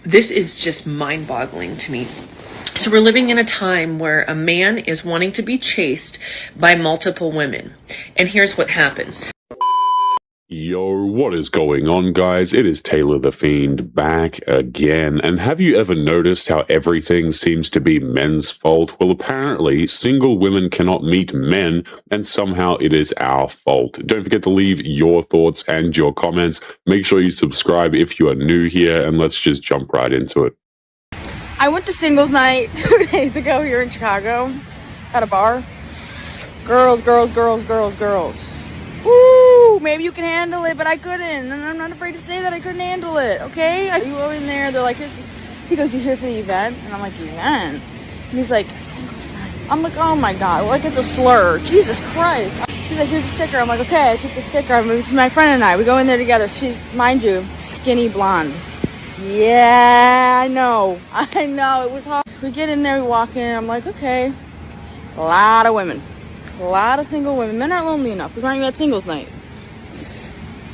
This is just mind-boggling to me. So we're living in a time where a man is wanting to be chased by multiple women. And here's what happens. Yo, what is going on, guys? It is Taylor the Fiend back again. And have you ever noticed how everything seems to be men's fault? Well, apparently, single women cannot meet men, and somehow it is our fault. Don't forget to leave your thoughts and your comments. Make sure you subscribe if you are new here, and let's just jump right into it. I went to singles night 2 days ago here in Chicago at a bar. Girls. Woo! Maybe you can handle it, but I couldn't. And I'm not afraid to say that I couldn't handle it, okay? You go in there, they're like, he goes, you here for the event? And I'm like, event? And he's like, singles night. I'm like, oh my God, like it's a slur. Jesus Christ. He's like, here's a sticker. I'm like, okay, I took the sticker. It's my friend and I. We go in there together. She's, mind you, skinny blonde. Yeah, I know. It was hard. We get in there, we walk in. I'm like, okay. A lot of women. A lot of single women. Men aren't lonely enough. We're not even at singles night.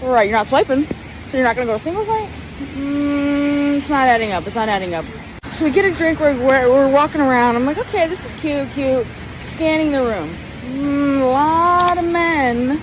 Right, you're not swiping. So you're not going to go to singles night? It's not adding up. So we get a drink. We're walking around. I'm like, okay, this is cute. Scanning the room. A lot of men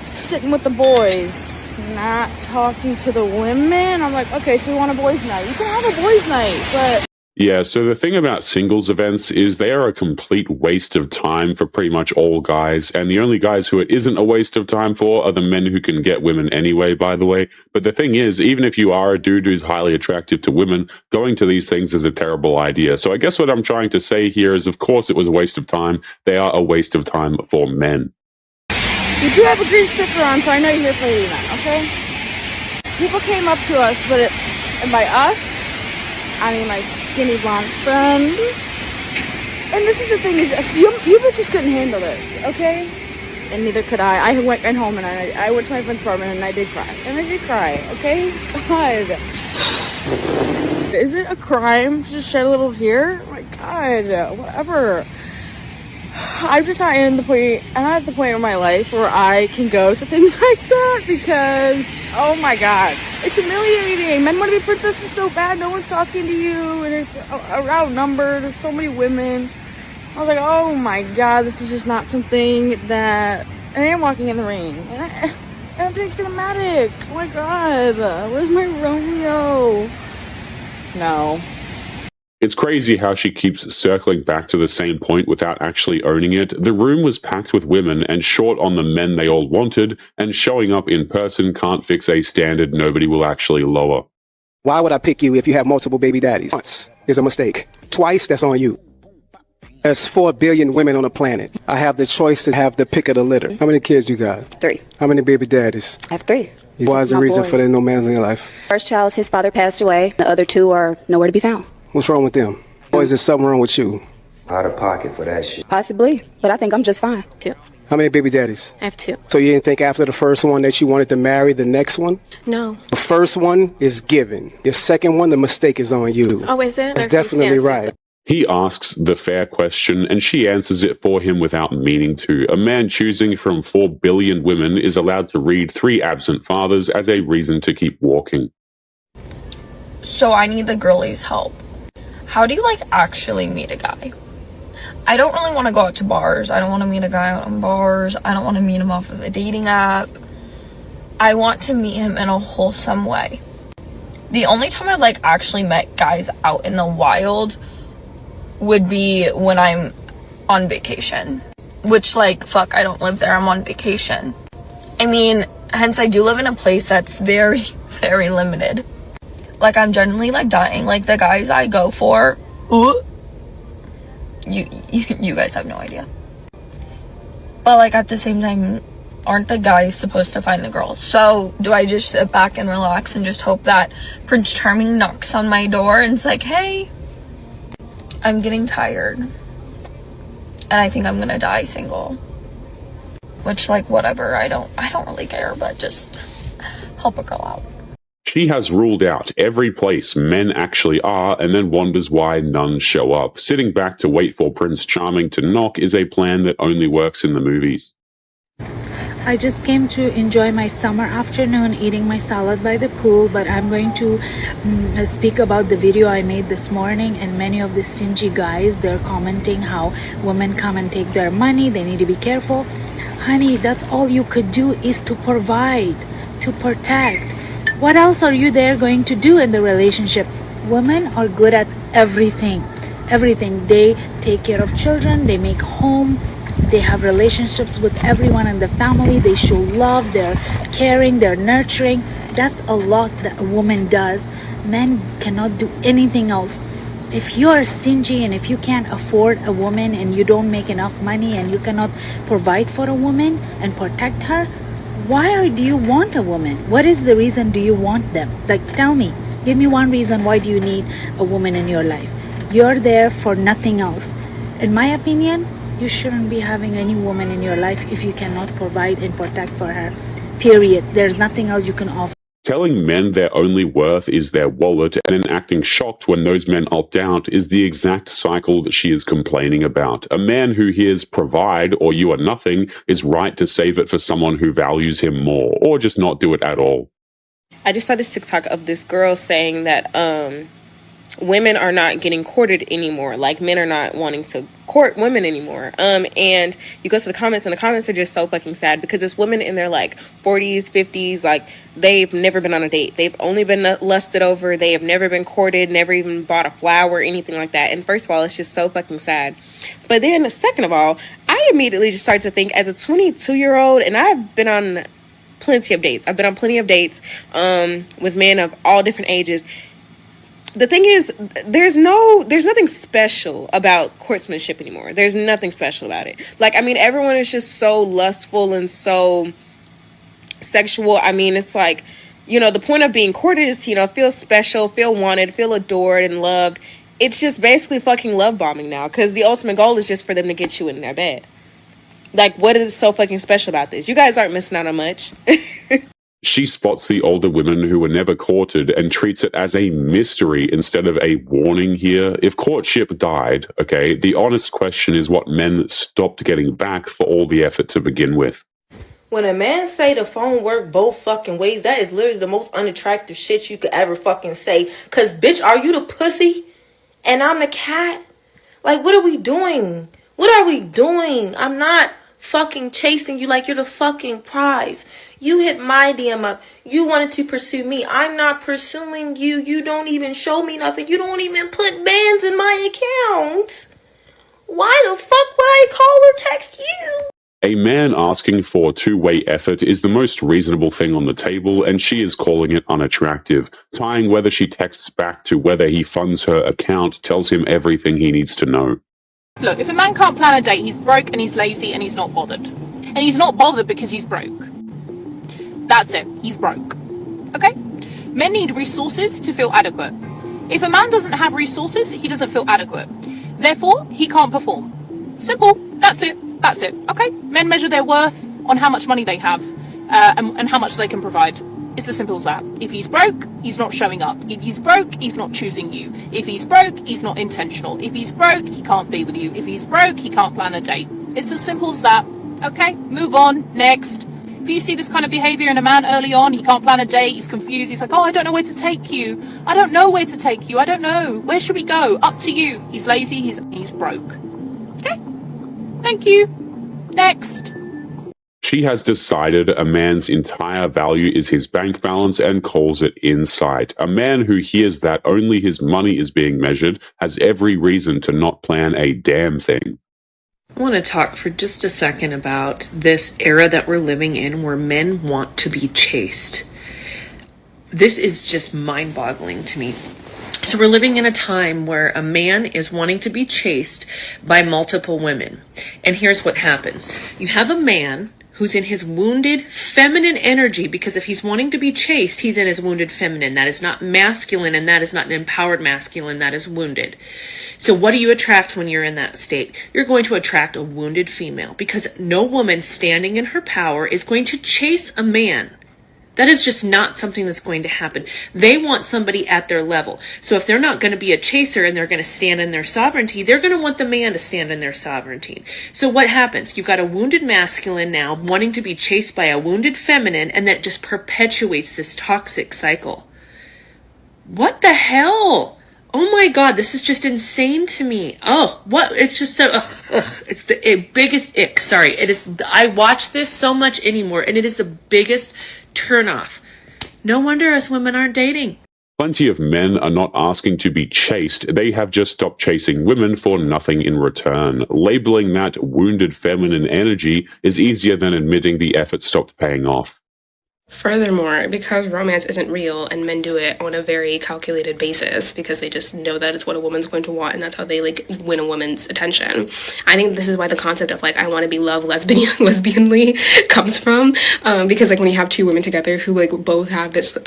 sitting with the boys, not talking to the women. I'm like, okay, so we want a boys' night. You can have a boys' night, but... Yeah, so the thing about singles events is they are a complete waste of time for pretty much all guys, and the only guys who it isn't a waste of time for are the men who can get women anyway, by the way. But the thing is, even if you are a dude who's highly attractive to women, going to these things is a terrible idea. So I guess what I'm trying to say here is, of course it was a waste of time. They are a waste of time for men. You do have a green sticker on, so I know you're here for the event, okay? People came up to us, and by us, I mean my skinny blonde friend. And this is the thing, is you bitches couldn't handle this, okay? And neither could I. I went home and I went to my friend's apartment and I did cry. Okay? God. Is it a crime to just shed a little tear? Oh my God, whatever. I'm just not at the point in my life where I can go to things like that because, oh my God, it's humiliating. Men want to be princesses so bad, no one's talking to you, and it's outnumbered. There's so many women. I was like, oh my God, this is just not something that. And I am walking in the rain, and everything's cinematic. Oh my God, where's my Romeo? No. It's crazy how she keeps circling back to the same point without actually owning it. The room was packed with women and short on the men they all wanted, and showing up in person can't fix a standard nobody will actually lower. Why would I pick you if you have multiple baby daddies? Once is a mistake. Twice, that's on you. There's 4 billion women on the planet. I have the choice to have the pick of the litter. How many kids you got? 3. How many baby daddies? I have 3. Why is the reason for there's no man in your life? First child, his father passed away. The other 2 are nowhere to be found. What's wrong with them? Or is there something wrong with you? Out of pocket for that shit. Possibly, but I think I'm just fine. 2. How many baby daddies? I have 2. So you didn't think after the first one that you wanted to marry the next one? No. The first one is given. The second one, the mistake is on you. Oh, is it? That's definitely right. He asks the fair question, and she answers it for him without meaning to. A man choosing from 4 billion women is allowed to read 3 absent fathers as a reason to keep walking. So I need the girlies' help. How do you actually meet a guy? I don't really want to go out to bars. I don't want to meet a guy out on bars. I don't want to meet him off of a dating app. I want to meet him in a wholesome way. The only time I've actually met guys out in the wild would be when I'm on vacation. Which fuck, I don't live there. I'm on vacation. I mean, hence I do live in a place that's very, very limited. I'm generally dying. The guys I go for, you guys have no idea. But at the same time, aren't the guys supposed to find the girls? So do I just sit back and relax and just hope that Prince Charming knocks on my door and it's like, hey, I'm getting tired and I think I'm gonna die single? Which whatever, I don't really care, but just help a girl out. She has ruled out every place men actually are and then wonders why none show up. Sitting back to wait for Prince Charming to knock is a plan that only works in the movies. I just came to enjoy my summer afternoon eating my salad by the pool, but I'm going to speak about the video I made this morning. And many of the stingy guys, they're commenting how women come and take their money, they need to be careful. Honey, that's all you could do, is to provide, to protect. What else are you there going to do in the relationship? Women are good at everything. They take care of children, they make home, they have relationships with everyone in the family, they show love, they're caring, they're nurturing. That's a lot that a woman does. Men cannot do anything else. If you are stingy and if you can't afford a woman and you don't make enough money and you cannot provide for a woman and protect her, why do you want a woman? What is the reason do you want them? Like, tell me, give me one reason why do you need a woman in your life. You're there for nothing else. In my opinion, you shouldn't be having any woman in your life if you cannot provide and protect for her. Period. There's nothing else you can offer. Telling men their only worth is their wallet and then acting shocked when those men opt out is the exact cycle that she is complaining about. A man who hears provide or you are nothing is right to save it for someone who values him more, or just not do it at all. I just saw this TikTok of this girl saying that women are not getting courted anymore. Like, men are not wanting to court women anymore. And you go to the comments, and the comments are just so fucking sad because it's women in their like 40s, 50s, like they've never been on a date. They've only been lusted over. They have never been courted, never even bought a flower or anything like that. And first of all, it's just so fucking sad. But then second of all, I immediately just started to think as a 22-year-old, and I've been on plenty of dates. I've been on plenty of dates with men of all different ages. The thing is, there's nothing special about courtsmanship anymore. There's nothing special about it. Like, I mean, everyone is just so lustful and so sexual. I mean, it's like, you know, the point of being courted is to, you know, feel special, feel wanted, feel adored and loved. It's just basically fucking love bombing now, because the ultimate goal is just for them to get you in their bed. Like, what is so fucking special about this? You guys aren't missing out on much. She spots the older women who were never courted and treats it as a mystery instead of a warning here. If courtship died, okay, the honest question is what men stopped getting back for all the effort to begin with. When a man say the phone work both fucking ways, that is literally the most unattractive shit you could ever fucking say. Cause bitch, are you the pussy? And I'm the cat? Like, what are we doing? What are we doing? I'm not fucking chasing you like you're the fucking prize. You hit my DM up. You wanted to pursue me. I'm not pursuing you. You don't even show me nothing. You don't even put bands in my account. Why the fuck would I call or text you? A man asking for two-way effort is the most reasonable thing on the table, and she is calling it unattractive. Tying whether she texts back to whether he funds her account tells him everything he needs to know. Look, if a man can't plan a date, he's broke and he's lazy and he's not bothered. And he's not bothered because he's broke. That's it. He's broke. Okay? Men need resources to feel adequate. If a man doesn't have resources, he doesn't feel adequate. Therefore, he can't perform. Simple. That's it. That's it. Okay? Men measure their worth on how much money they have and how much they can provide. It's as simple as that. If he's broke, he's not showing up. If he's broke, he's not choosing you. If he's broke, he's not intentional. If he's broke, he can't be with you. If he's broke, he can't plan a date. It's as simple as that. Okay? Move on. Next. If you see this kind of behavior in a man early on, he can't plan a date, he's confused, he's like, oh, I don't know where to take you. I don't know where to take you. I don't know. Where should we go? Up to you. He's lazy, he's broke. Okay? Thank you. Next. She has decided a man's entire value is his bank balance and calls it insight. A man who hears that only his money is being measured has every reason to not plan a damn thing. I want to talk for just a second about this era that we're living in where men want to be chased. This is just mind-boggling to me. So we're living in a time where a man is wanting to be chased by multiple women. And here's what happens. You have a man who's in his wounded feminine energy, because if he's wanting to be chased, he's in his wounded feminine. That is not masculine, and that is not an empowered masculine. That is wounded. So what do you attract when you're in that state? You're going to attract a wounded female, because no woman standing in her power is going to chase a man That is just not something that's going to happen. They want somebody at their level. So if they're not going to be a chaser and they're going to stand in their sovereignty, they're going to want the man to stand in their sovereignty. So what happens? You've got a wounded masculine now wanting to be chased by a wounded feminine, and that just perpetuates this toxic cycle. What the hell? Oh my God, this is just insane to me. Oh, what? It's just so, it's the biggest ick. Sorry, it is. I watch this so much anymore, and it is the biggest turnoff. No wonder us women aren't dating. Plenty of men are not asking to be chased. They have just stopped chasing women for nothing in return. Labeling that wounded feminine energy is easier than admitting the effort stopped paying off. Furthermore, because romance isn't real and men do it on a very calculated basis because they just know that it's what a woman's going to want and that's how they like win a woman's attention. I think this is why the concept of like I want to be loved lesbianly comes from, because like when you have two women together who like both have this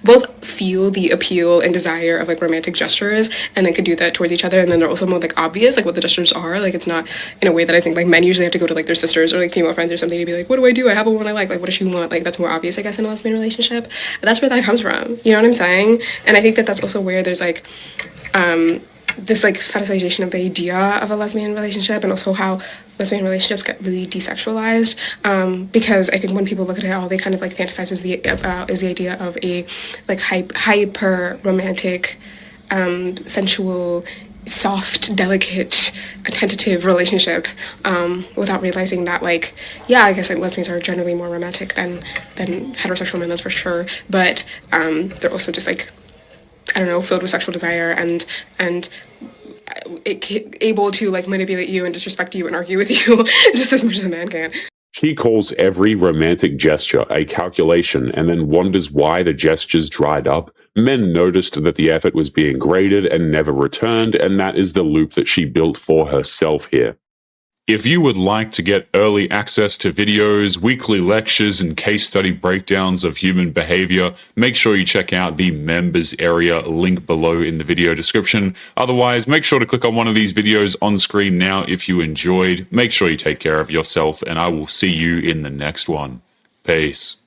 both feel the appeal and desire of like romantic gestures and then could do that towards each other, and then they're also more like obvious like what the gestures are. Like it's not in a way that I think like men usually have to go to like their sisters or like female friends or something to be like, what do? I have a woman I like what does she want? Like that's more obvious, I guess, in a lesbian relationship. That's where that comes from. You know what I'm saying? And I think that that's also where there's like this like fetishization of the idea of a lesbian relationship, and also how lesbian relationships get really desexualized. Because I think when people look at it, all they kind of like fantasize is the idea of a like hyper romantic, sensual, soft, delicate, tentative relationship, without realizing that like, yeah, I guess like lesbians are generally more romantic than heterosexual men, that's for sure, but they're also just like, I don't know, filled with sexual desire and able to like manipulate you and disrespect you and argue with you just as much as a man can. She calls every romantic gesture a calculation and then wonders why the gestures dried up. Men noticed that the effort was being graded and never returned, and that is the loop that she built for herself here. If you would like to get early access to videos, weekly lectures, and case study breakdowns of human behavior, make sure you check out the members area link below in the video description. Otherwise, make sure to click on one of these videos on screen now if you enjoyed. Make sure you take care of yourself, and I will see you in the next one. Peace.